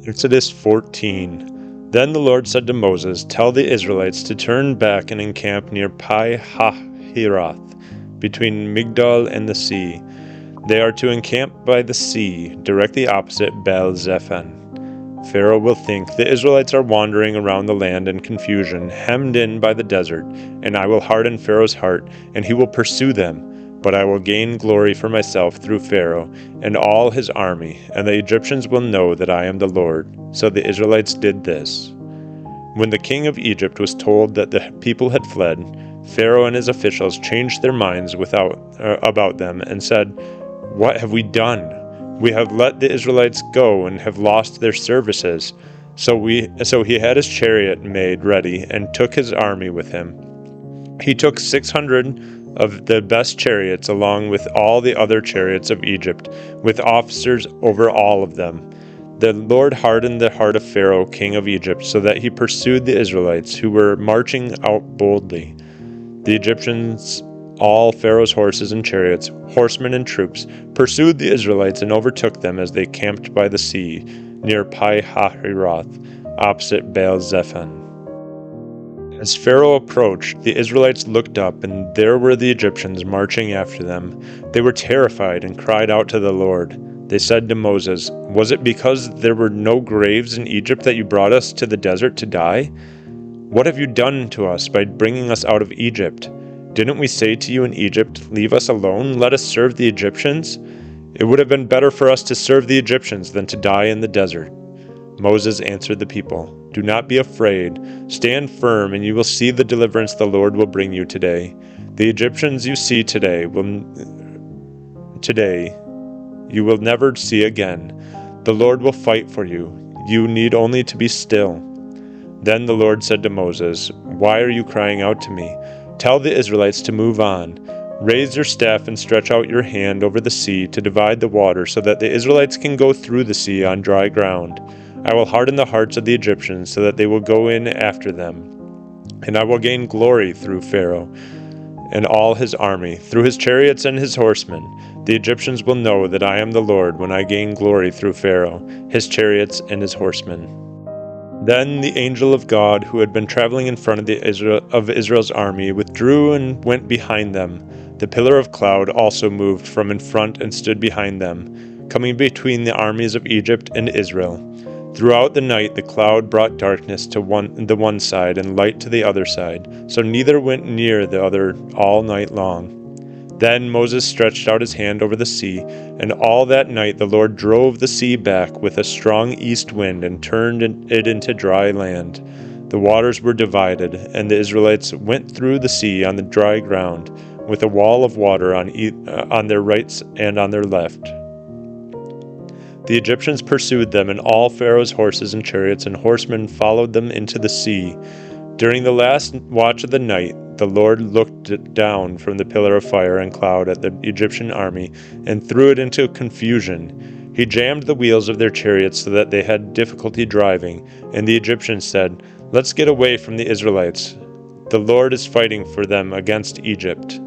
Exodus 14. Then the Lord said to Moses, "Tell the Israelites to turn back and encamp near Pi-hahiroth, between Migdol and the sea. They are to encamp by the sea, directly opposite Baal-zephon. Pharaoh will think the Israelites are wandering around the land in confusion, hemmed in by the desert, and I will harden Pharaoh's heart, and he will pursue them. But I will gain glory for myself through Pharaoh and all his army, and the Egyptians will know that I am the Lord." So the Israelites did this. When the king of Egypt was told that the people had fled, Pharaoh and his officials changed their minds about them and said, "What have we done? We have let the Israelites go and have lost their services." So he had his chariot made ready and took his army with him. He took 600 of the best chariots along with all the other chariots of Egypt, with officers over all of them. The Lord hardened the heart of Pharaoh, king of Egypt, so that he pursued the Israelites, who were marching out boldly. The Egyptians, all Pharaoh's horses and chariots, horsemen and troops, pursued the Israelites and overtook them as they camped by the sea, near Pi-hahiroth, opposite Baal-zephon. As Pharaoh approached, the Israelites looked up, and there were the Egyptians marching after them. They were terrified and cried out to the Lord. They said to Moses, "Was it because there were no graves in Egypt that you brought us to the desert to die? What have you done to us by bringing us out of Egypt? Didn't we say to you in Egypt, 'Leave us alone, let us serve the Egyptians'? It would have been better for us to serve the Egyptians than to die in the desert." Moses answered the people, "Do not be afraid. Stand firm, and you will see the deliverance the Lord will bring you today. The Egyptians you see today you will never see again. The Lord will fight for you. You need only to be still." Then the Lord said to Moses, "Why are you crying out to me? Tell the Israelites to move on. Raise your staff and stretch out your hand over the sea to divide the water so that the Israelites can go through the sea on dry ground. I will harden the hearts of the Egyptians so that they will go in after them. And I will gain glory through Pharaoh and all his army, through his chariots and his horsemen. The Egyptians will know that I am the Lord when I gain glory through Pharaoh, his chariots, and his horsemen." Then the angel of God, who had been traveling in front of Israel's army, withdrew and went behind them. The pillar of cloud also moved from in front and stood behind them, coming between the armies of Egypt and Israel. Throughout the night the cloud brought darkness to the one side and light to the other side, so neither went near the other all night long. Then Moses stretched out his hand over the sea, and all that night the Lord drove the sea back with a strong east wind and turned it into dry land. The waters were divided, and the Israelites went through the sea on the dry ground, with a wall of water on their right and on their left. The Egyptians pursued them, and all Pharaoh's horses and chariots and horsemen followed them into the sea. During the last watch of the night, the Lord looked down from the pillar of fire and cloud at the Egyptian army and threw it into confusion. He jammed the wheels of their chariots so that they had difficulty driving, and the Egyptians said, "Let's get away from the Israelites. The Lord is fighting for them against Egypt."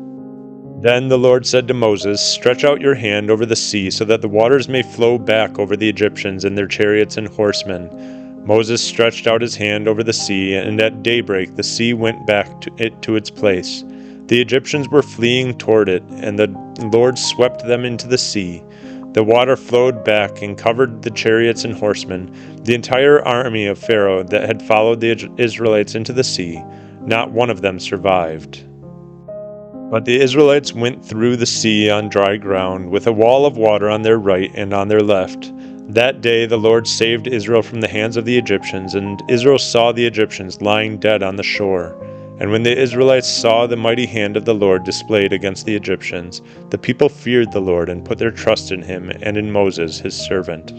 Then the Lord said to Moses, "Stretch out your hand over the sea so that the waters may flow back over the Egyptians and their chariots and horsemen." Moses stretched out his hand over the sea, and at daybreak the sea went back to its place. The Egyptians were fleeing toward it, and the Lord swept them into the sea. The water flowed back and covered the chariots and horsemen, the entire army of Pharaoh that had followed the Israelites into the sea. Not one of them survived. But the Israelites went through the sea on dry ground, with a wall of water on their right and on their left. That day the Lord saved Israel from the hands of the Egyptians, and Israel saw the Egyptians lying dead on the shore. And when the Israelites saw the mighty hand of the Lord displayed against the Egyptians, the people feared the Lord and put their trust in him and in Moses his servant.